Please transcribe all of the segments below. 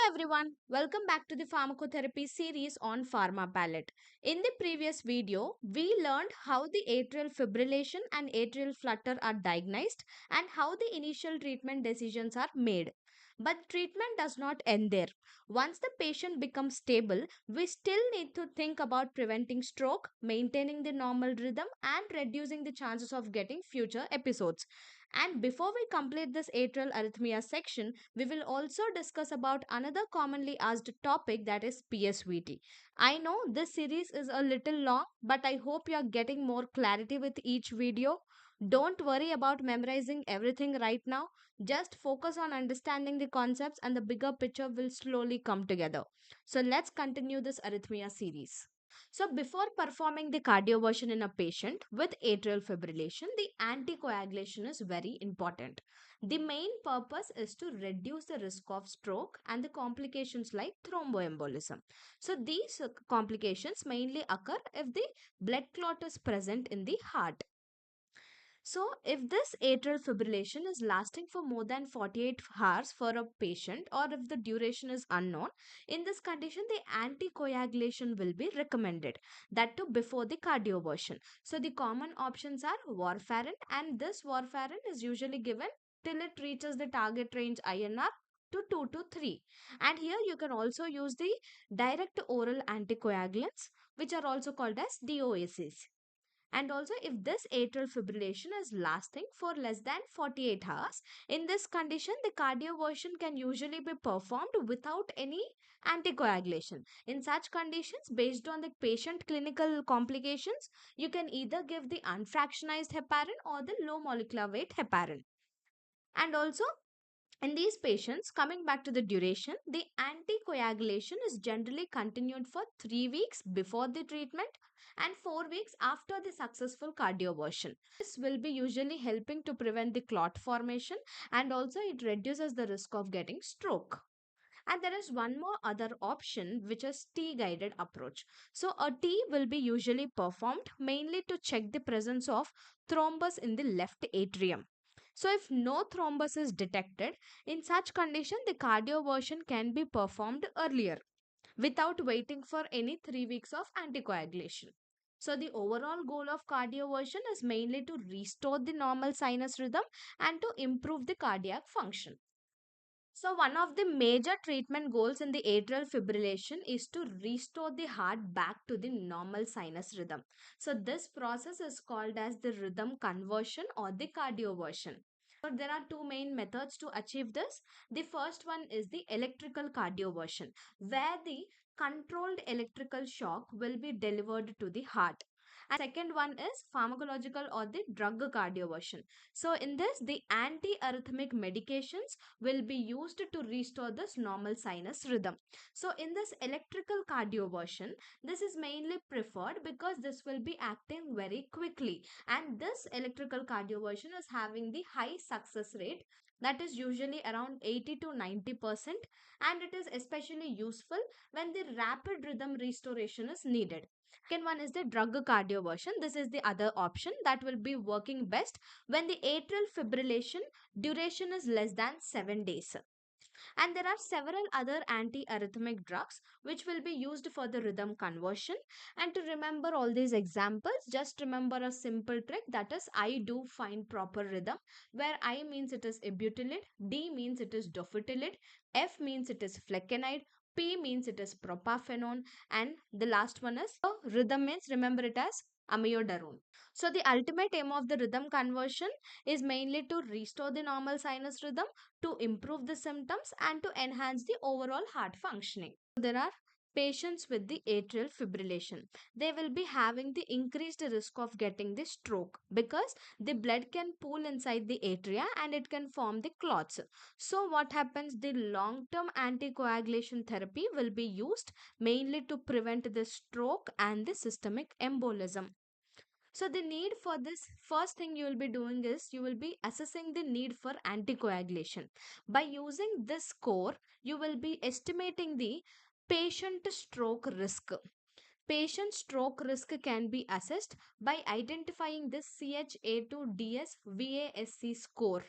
everyone, welcome back to the pharmacotherapy series on pharma palette. In the previous video, we learned how the atrial fibrillation and atrial flutter are diagnosed and how the initial treatment decisions are made. But treatment does not end there. Once the patient becomes stable, we still need to think about preventing stroke, maintaining the normal rhythm, and reducing the chances of getting future episodes. And before we complete this atrial arrhythmia section, we will also discuss about another commonly asked topic, that is PSVT. I know this series is a little long, but I hope you are getting more clarity with each video. Don't worry about memorizing everything right now. Just focus on understanding the concepts and the bigger picture will slowly come together. So let's continue this arrhythmia series. So, before performing the cardioversion in a patient with atrial fibrillation, the anticoagulation is very important. The main purpose is to reduce the risk of stroke and the complications like thromboembolism. So, these complications mainly occur if the blood clot is present in the heart. So, if this atrial fibrillation is lasting for more than 48 hours for a patient, or if the duration is unknown, in this condition, the anticoagulation will be recommended. That too before the cardioversion. So, the common options are warfarin, and this warfarin is usually given till it reaches the target range INR to 2 to 3. And here you can also use the direct oral anticoagulants, which are also called as DOACs. And also, if this atrial fibrillation is lasting for less than 48 hours, in this condition, the cardioversion can usually be performed without any anticoagulation. In such conditions, based on the patient clinical complications, you can either give the unfractionized heparin or the low molecular weight heparin. And also, in these patients, coming back to the duration, the anticoagulation is generally continued for 3 weeks before the treatment and 4 weeks after the successful cardioversion. This will be usually helping to prevent the clot formation, and also it reduces the risk of getting stroke. And there is one more other option, which is T guided approach. So a T will be usually performed mainly to check the presence of thrombus in the left atrium. So if no thrombus is detected, in such condition the cardioversion can be performed earlier without waiting for any 3 weeks of anticoagulation. So the overall goal of cardioversion is mainly to restore the normal sinus rhythm and to improve the cardiac function. So, one of the major treatment goals in the atrial fibrillation is to restore the heart back to the normal sinus rhythm. So, this process is called as the rhythm conversion or the cardioversion. So, there are two main methods to achieve this. The first one is the electrical cardioversion, where the controlled electrical shock will be delivered to the heart. And second one is pharmacological or the drug cardioversion. So in this, the antiarrhythmic medications will be used to restore this normal sinus rhythm. So in this electrical cardioversion, this is mainly preferred because this will be acting very quickly, and this electrical cardioversion is having the high success rate, that is usually around 80 to 90%, and it is especially useful when the rapid rhythm restoration is needed. Second one is the drug cardioversion. This is the other option that will be working best when the atrial fibrillation duration is less than 7 days. And there are several other antiarrhythmic drugs which will be used for the rhythm conversion. And to remember all these examples, just remember a simple trick, that is I do find proper rhythm, where I means it is ibutilide, D means it is dofetilide, F means it is flecainide, P means it is propafenone, and the last one is rhythm means remember it as amiodarone. So the ultimate aim of the rhythm conversion is mainly to restore the normal sinus rhythm, to improve the symptoms, and to enhance the overall heart functioning. There are patients with the atrial fibrillation. They will be having the increased risk of getting the stroke because the blood can pool inside the atria and it can form the clots. So what happens? The long-term anticoagulation therapy will be used mainly to prevent the stroke and the systemic embolism. So the need for this, first thing you will be doing is you will be assessing the need for anticoagulation. By using this score, you will be estimating the patient stroke risk. Patient stroke risk can be assessed by identifying this CHA2DS VASC score.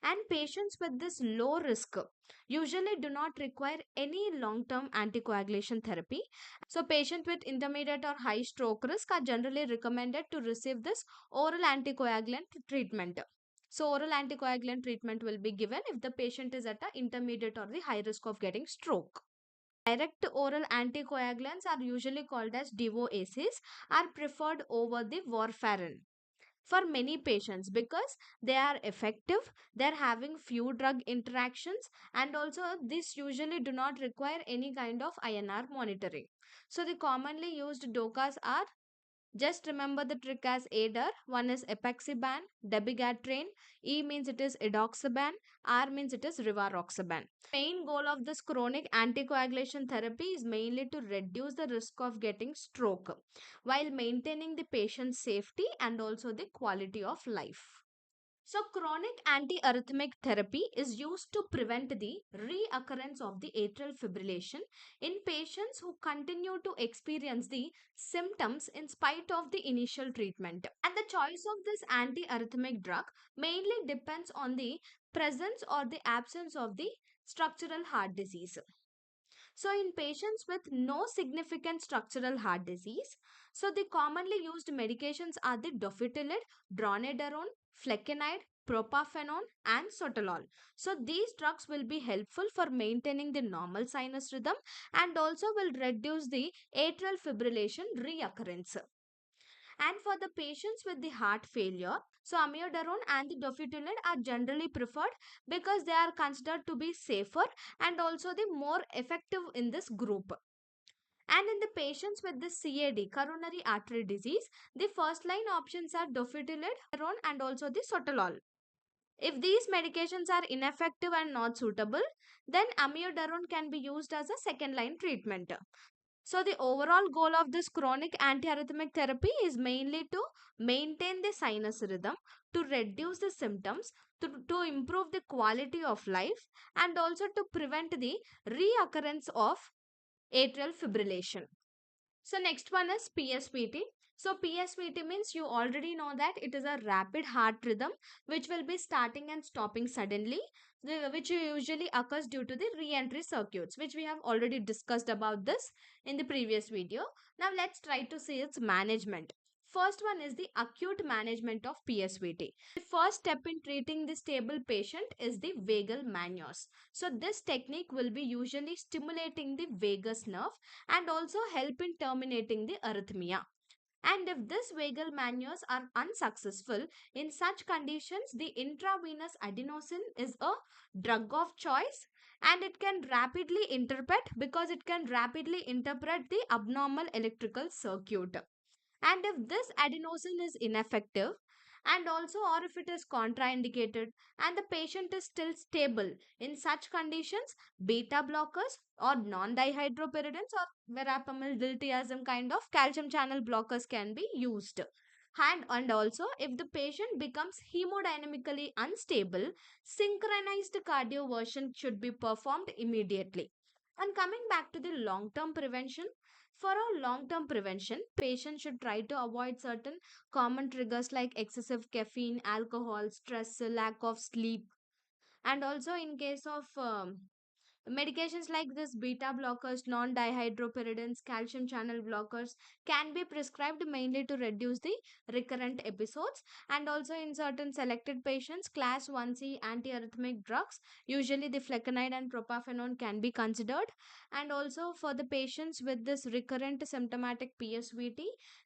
And patients with this low risk usually do not require any long term anticoagulation therapy. So, patients with intermediate or high stroke risk are generally recommended to receive this oral anticoagulant treatment. So, oral anticoagulant treatment will be given if the patient is at a intermediate or the high risk of getting stroke. Direct oral anticoagulants are usually called as DOACs, are preferred over the warfarin for many patients because they are effective, they are having few drug interactions, and also this usually do not require any kind of INR monitoring. So the commonly used DOCAs are, just remember the trick as ADER. One is epaxiban, dabigatran, E means it is edoxaban, R means it is rivaroxaban. Main goal of this chronic anticoagulation therapy is mainly to reduce the risk of getting stroke while maintaining the patient's safety and also the quality of life. So, chronic antiarrhythmic therapy is used to prevent the reoccurrence of the atrial fibrillation in patients who continue to experience the symptoms in spite of the initial treatment. And the choice of this antiarrhythmic drug mainly depends on the presence or the absence of the structural heart disease. So, in patients with no significant structural heart disease, so the commonly used medications are the dofetilide, dronedarone, flecainide, propafenone, and sotalol. So, these drugs will be helpful for maintaining the normal sinus rhythm and also will reduce the atrial fibrillation reoccurrence. And for the patients with the heart failure, so amiodarone and the dofetilide are generally preferred because they are considered to be safer and also the more effective in this group. And in the patients with the CAD, coronary artery disease, the first line options are dofetilide, and also the sotalol. If these medications are ineffective and not suitable, then amiodarone can be used as a second line treatment. So, the overall goal of this chronic antiarrhythmic therapy is mainly to maintain the sinus rhythm, to reduce the symptoms, to improve the quality of life, and also to prevent the reoccurrence of atrial fibrillation. So next one is PSVT. So PSVT means you already know that it is a rapid heart rhythm which will be starting and stopping suddenly, which usually occurs due to the re-entry circuits, which we have already discussed about this in the previous video. Now let's try to see its management. First one is the acute management of PSVT. The first step in treating the stable patient is the vagal maneuvers. So this technique will be usually stimulating the vagus nerve and also help in terminating the arrhythmia. And if these vagal maneuvers are unsuccessful, in such conditions, the intravenous adenosine is a drug of choice and it can rapidly interpret because it can rapidly interpret the abnormal electrical circuit. And if this adenosine is ineffective, and also or if it is contraindicated and the patient is still stable, in such conditions beta blockers or non-dihydropyridines or verapamil diltiazem kind of calcium channel blockers can be used. And also if the patient becomes hemodynamically unstable, synchronized cardioversion should be performed immediately. And coming back to the long term prevention, for a long term prevention, patients should try to avoid certain common triggers like excessive caffeine, alcohol, stress, lack of sleep, and also in case of medications like this, beta blockers, non dihydropyridines, calcium channel blockers can be prescribed mainly to reduce the recurrent episodes. And also, in certain selected patients, class 1C antiarrhythmic drugs, usually the flecainide and propafenone, can be considered. And also, for the patients with this recurrent symptomatic PSVT,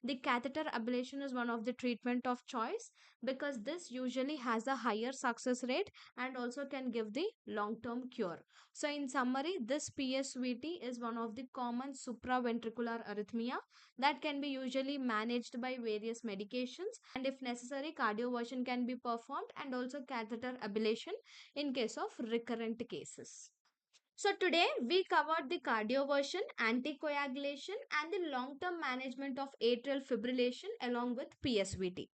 the catheter ablation is one of the treatment of choice because this usually has a higher success rate and also can give the long term cure. So, in summary, this PSVT is one of the common supraventricular arrhythmia that can be usually managed by various medications, and if necessary, cardioversion can be performed and also catheter ablation in case of recurrent cases. So today we covered the cardioversion, anticoagulation and the long-term management of atrial fibrillation along with PSVT.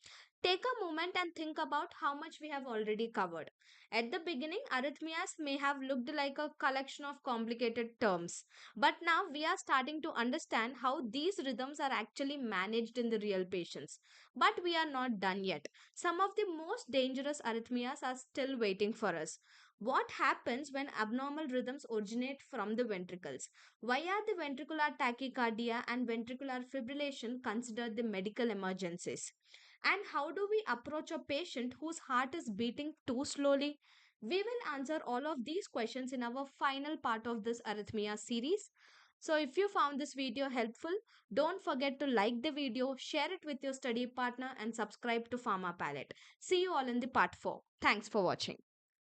Take a moment and think about how much we have already covered. At the beginning, arrhythmias may have looked like a collection of complicated terms, but now we are starting to understand how these rhythms are actually managed in the real patients. But we are not done yet. Some of the most dangerous arrhythmias are still waiting for us. What happens when abnormal rhythms originate from the ventricles? Why are the ventricular tachycardia and ventricular fibrillation considered the medical emergencies? And how do we approach a patient whose heart is beating too slowly? We will answer all of these questions in our final part of this arrhythmia series. So, if you found this video helpful, don't forget to like the video, share it with your study partner, and subscribe to Pharma Palette. See you all in the part 4. Thanks for watching.